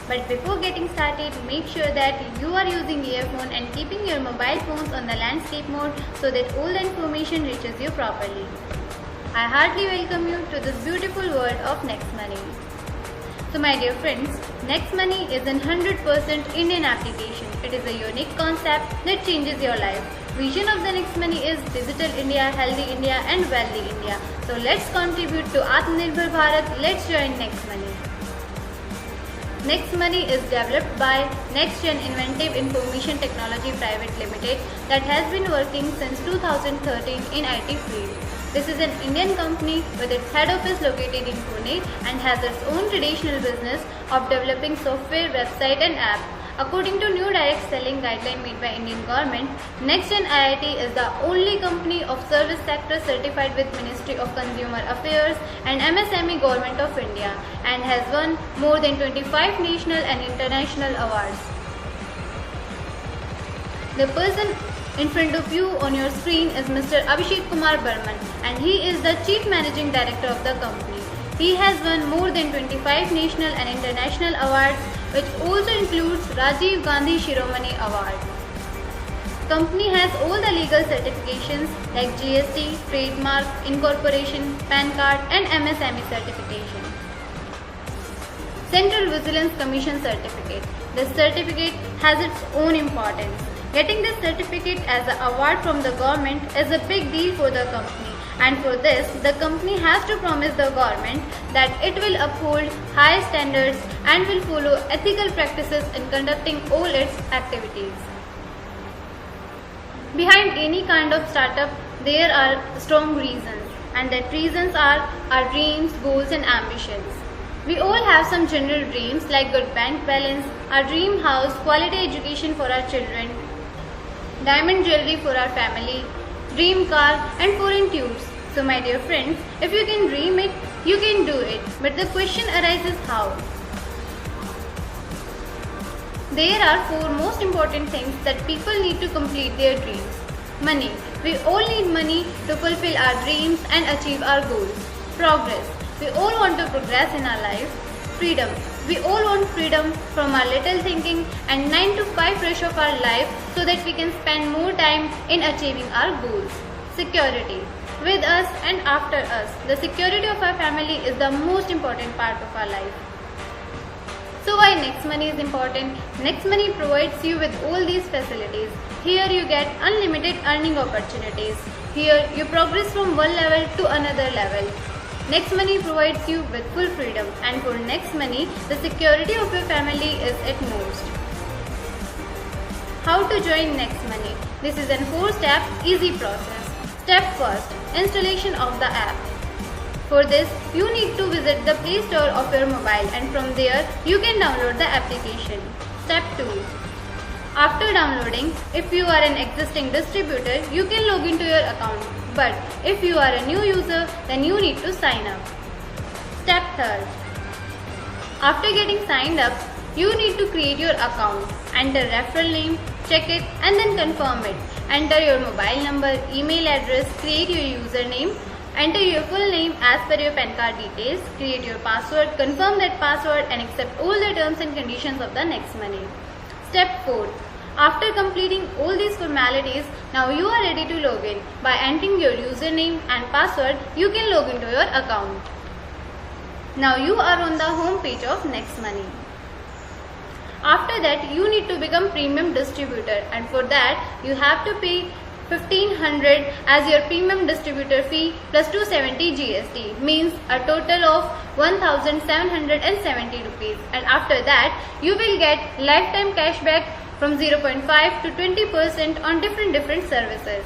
But before getting started, make sure that you are using earphone and keeping your mobile phones on the landscape mode so that all the information reaches you properly. I heartily welcome you to this beautiful world of Next Money. So my dear friends, Next Money is a 100% Indian application. It is a unique concept that changes your life. Vision of the Next Money is Digital India, Healthy India and Wealthy India. So let's contribute to Atmanirbhar Bharat. Let's join Next Money. Next Money is developed by NextGen Inventive Information Technology Private Limited that has been working since 2013 in IT field. This is an Indian company with its head office located in Pune and has its own traditional business of developing software, website and app. According to new direct selling guideline made by Indian government, NextGen IIT is the only company of service sector certified with Ministry of Consumer Affairs and MSME Government of India and has won more than 25 national and international awards. The person in front of you on your screen is Mr. Abhishek Kumar Burman and he is the Chief Managing Director of the company. He has won more than 25 national and international awards, which also includes Rajiv Gandhi Shiromani Award. Company has all the legal certifications like GST, trademark, incorporation, PAN card and MSME certification. Central Vigilance Commission certificate. This certificate has its own importance. Getting this certificate as an award from the government is a big deal for the company. And for this, the company has to promise the government that it will uphold high standards and will follow ethical practices in conducting all its activities. Behind any kind of startup, there are strong reasons, and that reasons are our dreams, goals and ambitions. We all have some general dreams like good bank balance, our dream house, quality education for our children, diamond jewelry for our family, dream car and foreign tours. So my dear friends, if you can dream it, you can do it. But the question arises how? There are four most important things that people need to complete their dreams. Money. We all need money to fulfill our dreams and achieve our goals. Progress. We all want to progress in our life. Freedom. We all want freedom from our little thinking and 9 to 5 rush of our life so that we can spend more time in achieving our goals. Security. With us and after us, the security of our family is the most important part of our life. So why Next Money is important? Next Money provides you with all these facilities. Here you get unlimited earning opportunities. Here you progress from one level to another level. Next Money provides you with full freedom, and for Next Money, the security of your family is at most. How to join Next Money? This is a 4-step easy process. Step first, installation of the app. For this, you need to visit the Play Store of your mobile and from there, you can download the application. Step 2. After downloading, if you are an existing distributor, you can log into your account. But if you are a new user, then you need to sign up. Step 3. After getting signed up, you need to create your account, enter referral name, check it and then confirm it. Enter your mobile number, email address, create your username, enter your full name as per your PAN card details, create your password, confirm that password and accept all the terms and conditions of the Next Money. Step 4. After completing all these formalities, now you are ready to log in. By entering your username and password, you can log into your account. Now you are on the home page of Next Money. After that, you need to become premium distributor and for that, you have to pay 1500 as your premium distributor fee plus 270 GST means a total of 1770 rupees and after that, you will get lifetime cashback from 0.5 to 20% on different services.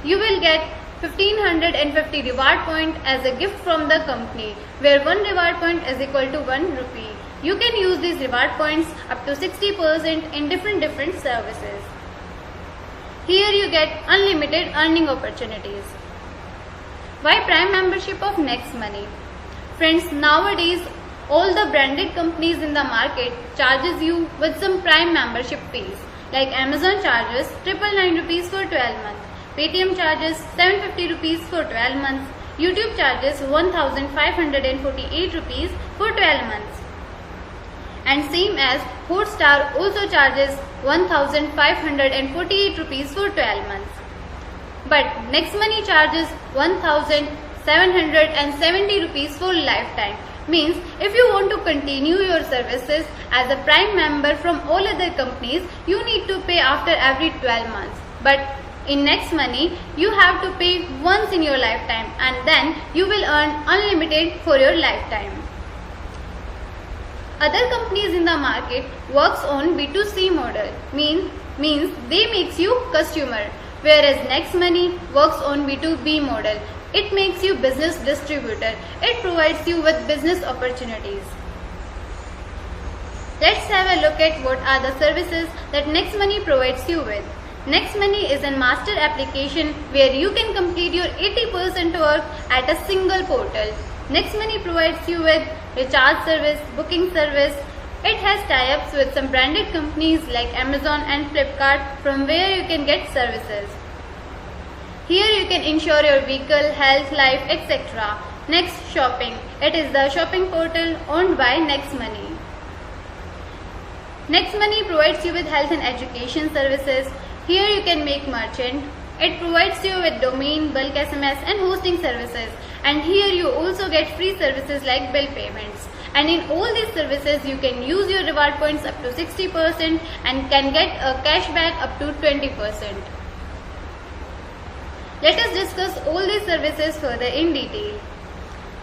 You will get 1550 reward point as a gift from the company where one reward point is equal to 1 rupee. You can use these reward points up to 60% in different services. Here you get unlimited earning opportunities. Why Prime membership of Next Money? Friends, nowadays all the branded companies in the market charges you with some Prime membership fees. Like Amazon charges 999 rupees for 12 months, Paytm charges 750 rupees for 12 months, YouTube charges 1548 rupees for 12 months. and same as Hotstar also charges 1548 rupees for 12 months. But NextMoney charges 1770 rupees for lifetime. Means if you want to continue your services as a Prime member from all other companies, you need to pay after every 12 months. But in NextMoney, you have to pay once in your lifetime and then you will earn unlimited for your lifetime. Other companies in the market works on B2C model, means they makes you customer, whereas NextMoney works on B2B model. It makes you business distributor. It provides you with business opportunities. Let's have a look at what are the services that NextMoney provides you with. NextMoney is a master application where you can complete your 80% work at a single portal. NextMoney provides you with recharge service, booking service. It has tie-ups with some branded companies like Amazon and Flipkart, from where you can get services. Here you can insure your vehicle, health, life, etc. Next, shopping. It is the shopping portal owned by NextMoney. NextMoney provides you with health and education services. Here you can make merchant. It provides you with domain, bulk SMS and hosting services. And here you also get free services like bill payments. And in all these services you can use your reward points up to 60% and can get a cashback up to 20%. Let us discuss all these services further in detail.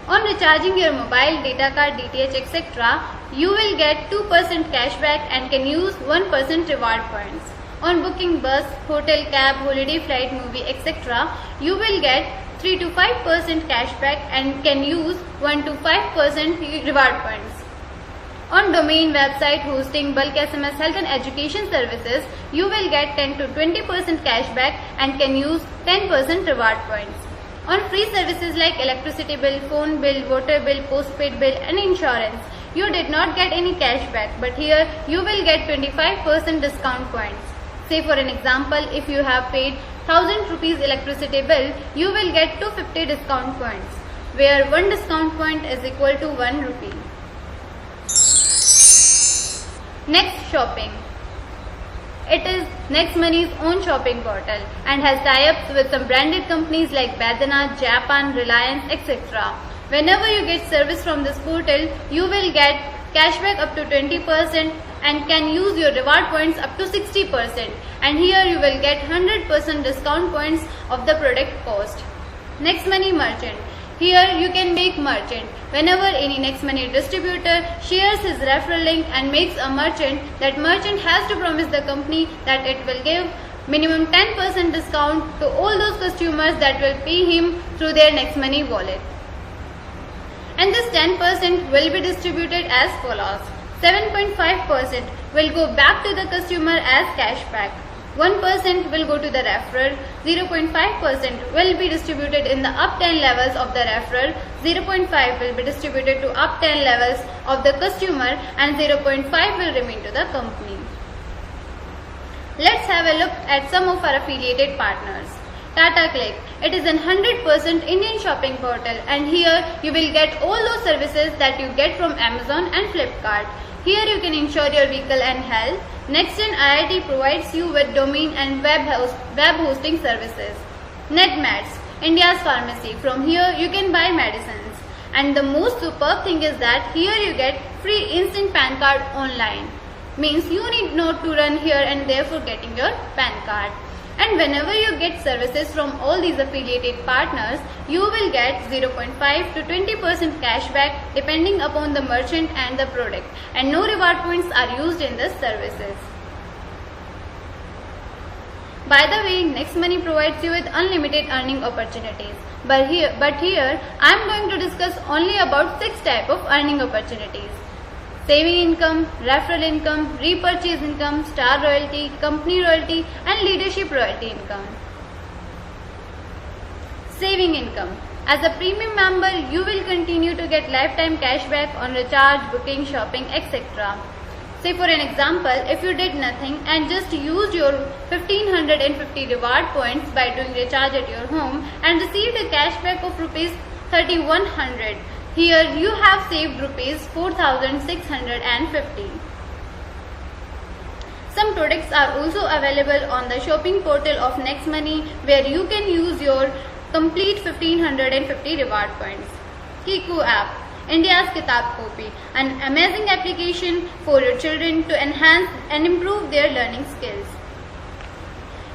On recharging your mobile, data card, DTH, etc., you will get 2% cashback and can use 1% reward points. On booking bus, hotel, cab, holiday flight, movie, etc., you will get 3 to 5% cashback and can use 1 to 5% reward points. On domain, website, hosting, bulk SMS, health and education services, you will get 10 to 20% cashback and can use 10% reward points. On free services like electricity bill, phone bill, water bill, postpaid bill and insurance, you did not get any cashback, but here you will get 25% discount points. Say for an example, if you have paid 1000 rupees electricity bill, you will get 250 discount points, where 1 discount point is equal to 1 rupee. Next, shopping. It is NextMoney's own shopping portal and has tie-ups with some branded companies like Badana, Japan, Reliance, etc. Whenever you get service from this portal, you will get cashback up to 20% and can use your reward points up to 60%. And here you will get 100% discount points of the product cost. NextMoney Merchant. Here you can make merchant. Whenever any NextMoney distributor shares his referral link and makes a merchant, that merchant has to promise the company that it will give minimum 10% discount to all those customers that will pay him through their NextMoney wallet. And this 10% will be distributed as follows. 7.5% will go back to the customer as cashback. 1% will go to the referrer, 0.5% will be distributed in the up 10 levels of the referrer, 0.5 will be distributed to up 10 levels of the customer and 0.5 will remain to the company. Let's have a look at some of our affiliated partners. Tata Click. It is a 100% Indian shopping portal and here you will get all those services that you get from Amazon and Flipkart. Here you can insure your vehicle and health. NextGen IIT provides you with domain and web hosting services. NetMeds, India's pharmacy. From here you can buy medicines. And the most superb thing is that here you get free instant PAN card online. Means you need not to run here and there for getting your PAN card. And whenever you get services from all these affiliated partners, you will get 0.5 to 20% cashback depending upon the merchant and the product. And no reward points are used in the services. By the way, NextMoney provides you with unlimited earning opportunities. But here I am going to discuss only about 6 types of earning opportunities. Saving income, referral income, repurchase income, star royalty, company royalty and leadership royalty income. Saving income. As a premium member, you will continue to get lifetime cashback on recharge, booking, shopping, etc. Say for an example, if you did nothing and just used your 1550 reward points by doing recharge at your home and received a cashback of rupees 3100, here you have saved rupees 4650. Some products are also available on the shopping portal of NextMoney, where you can use your complete 1550 reward points. Kiku app, India's Kitab Copy, an amazing application for your children to enhance and improve their learning skills.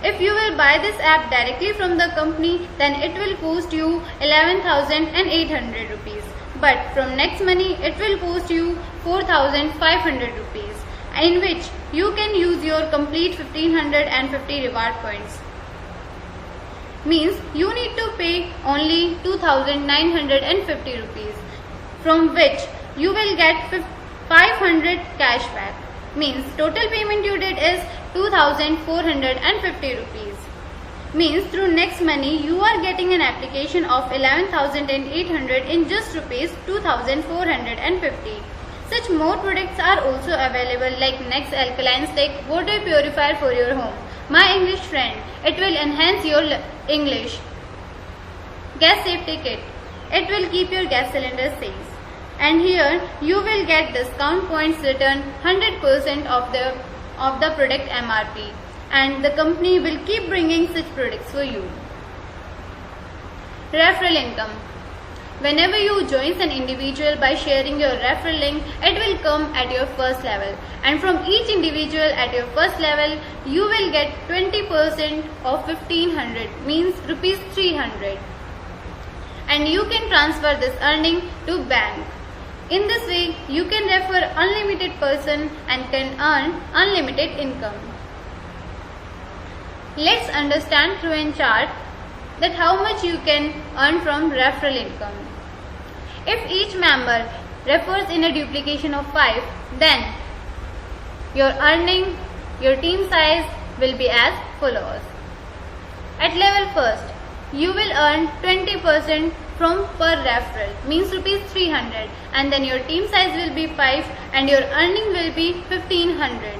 If you will buy this app directly from the company, then it will cost you 11,800 rupees. But from NextMoney, it will cost you 4,500 rupees, in which you can use your complete 1550 reward points. Means you need to pay only 2,950 rupees, from which you will get 500 cashback. Means total payment you did is 2,450 rupees. Means through NextMoney you are getting an application of 11,800 in just rupees 2,450. Such more products are also available like Next Alkaline Stick water purifier for your home. My English friend, it will enhance your English. Gas safety kit, it will keep your gas cylinder safe. And here you will get discount points return 100% of the product MRP, and the company will keep bringing such products for you. Referral income. Whenever you join an individual by sharing your referral link, it will come at your first level, and from each individual at your first level you will get 20% of 1500, means rupees 300, and you can transfer this earning to bank. In this way, you can refer unlimited person and can earn unlimited income. Let's understand through a chart that how much you can earn from referral income. If each member refers in a duplication of 5, then your earning, your team size will be as follows. At level first, you will earn 20% from per referral, means rupees 300, and then your team size will be 5 and your earning will be 1500.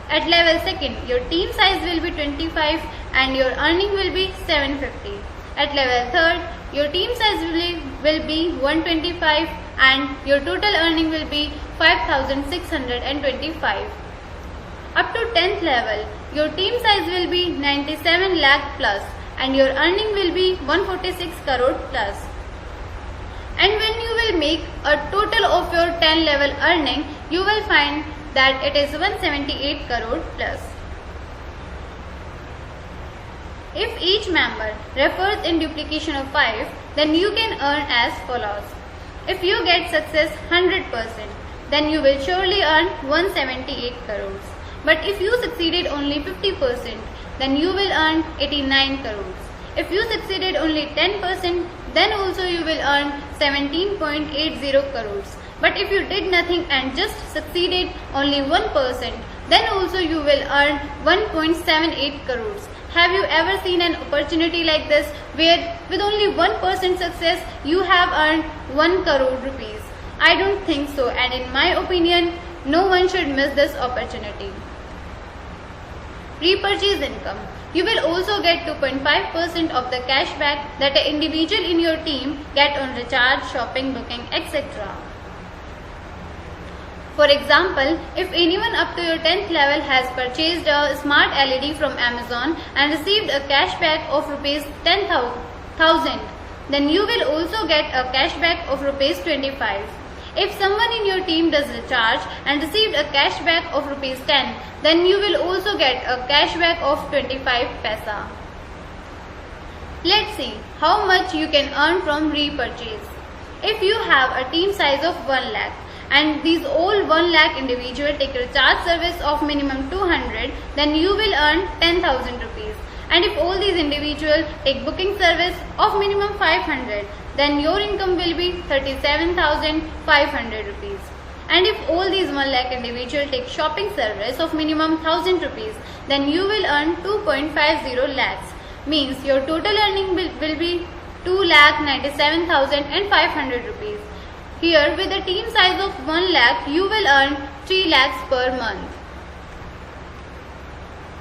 At level second, your team size will be 25 and your earning will be 750. At level third, your team size will be 125 and your total earning will be 5,625. Up to 10th level, your team size will be 97 lakh plus and your earning will be 146 crore plus. And when you will make a total of your 10 level earning, you will find that it is 178 crore plus. If each member refers in duplication of 5, then you can earn as follows. If you get success 100%, then you will surely earn 178 crores. But if you succeeded only 50%, then you will earn 89 crores. If you succeeded only 10%, then also you will earn 17.80 crores. But if you did nothing and just succeeded only 1%, then also you will earn 1.78 crores. Have you ever seen an opportunity like this where with only 1% success you have earned 1 crore rupees? I don't think so, and in my opinion, no one should miss this opportunity. Repurchase income. You will also get 2.5% of the cashback that an individual in your team get on recharge, shopping, booking, etc. For example, if anyone up to your 10th level has purchased a smart LED from Amazon and received a cashback of rupees 10,000, then you will also get a cashback of rupees 25. If someone in your team does recharge and received a cashback of rupees 10, then you will also get a cashback of 25 paisa. Let's see how much you can earn from repurchase. If you have a team size of 1 lakh and these all 1 lakh individuals take recharge service of minimum 200, then you will earn 10,000 rupees. And if all these individuals take booking service of minimum 500, then your income will be 37,500 rupees. And if all these 1 lakh individuals take shopping service of minimum 1000 rupees, then you will earn 2.50 lakhs. Means your total earning will be 2,97,500 rupees. Here with a team size of 1 lakh, you will earn 3 lakhs per month.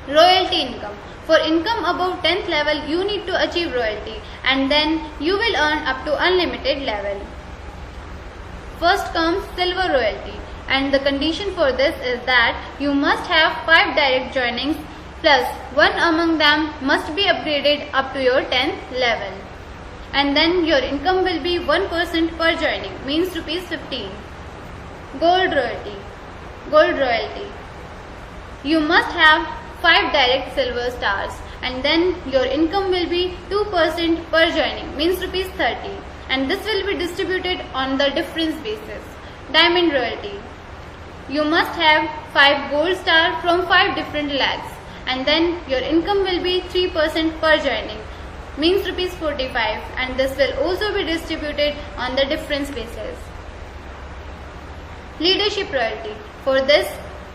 Royalty income. For income above 10th level, you need to achieve royalty and then you will earn up to unlimited level. First comes silver royalty. and the condition for this is that you must have 5 direct joinings plus one among them must be upgraded up to your 10th level. And then your income will be 1% per joining, means rupees 15. Gold royalty. Gold royalty. You must have 5 direct silver stars, and then your income will be 2% per joining, means rupees 30, and this will be distributed on the difference basis. Diamond royalty. You must have 5 gold star from 5 different lakhs, and then your income will be 3% per joining, means rupees 45, and this will also be distributed on the difference basis. Leadership royalty. For this,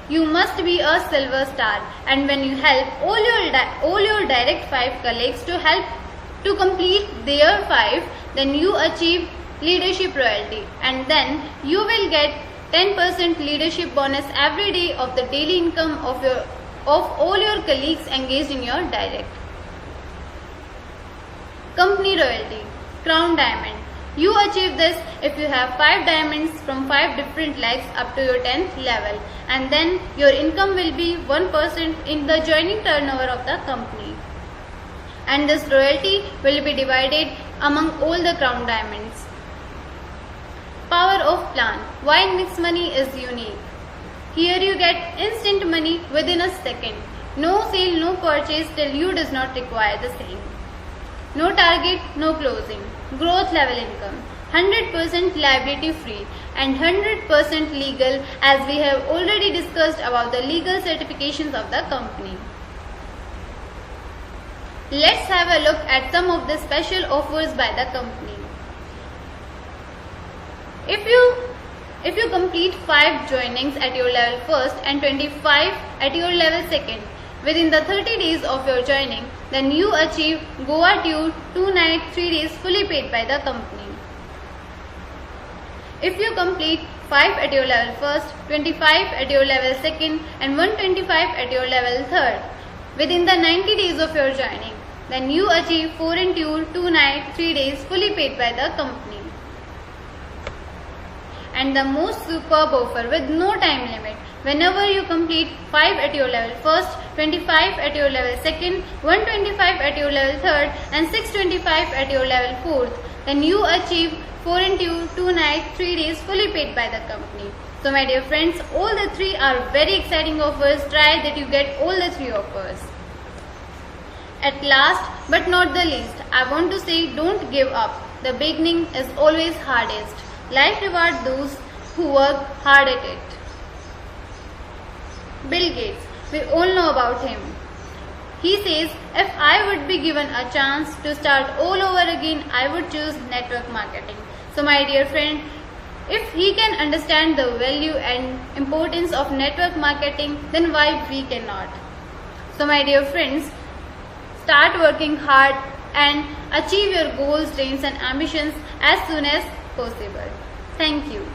you must be a silver star, and when you help all your direct 5 colleagues to complete their 5, then you achieve leadership royalty, and then you will get 10% leadership bonus every day of the daily income of all your colleagues engaged in your direct. Company royalty. Crown diamond. You achieve this if you have 5 diamonds from 5 different legs up to your 10th level, and then your income will be 1% in the joining turnover of the company, and this royalty will be divided among all the crown diamonds. Power of plan. Why Nix Money is unique. Here you get instant money within a second. No sale, no purchase till you does not require the same. No target, no closing. Growth level income. 100% liability free and 100% legal, as we have already discussed about the legal certifications of the company. Let's have a look at some of the special offers by the company. If you complete 5 joinings at your level first and 25 at your level second within the 30 days of your joining, then you achieve Goa tour 2 nights 3 days fully paid by the company. If you complete 5 at your level first, 25 at your level second and 125 at your level third within the 90 days of your joining, then you achieve 4 and tour 2 nights 3 days fully paid by the company. And the most superb offer with no time limit. Whenever you complete 5 at your level first, 25 at your level second, 125 at your level third and 625 at your level fourth, then you achieve 4 and 2 nights 3 days fully paid by the company. So my dear friends, all the 3 are very exciting offers. Try that you get all the 3 offers. At last but not the least, I want to say, don't give up. The beginning is always hardest. Life rewards those who work hard at it. Bill Gates, we all know about him. He says, if I would be given a chance to start all over again, I would choose network marketing. So my dear friend, if he can understand the value and importance of network marketing, then why we cannot? So my dear friends, start working hard and achieve your goals, dreams and ambitions as soon as possible. Thank you.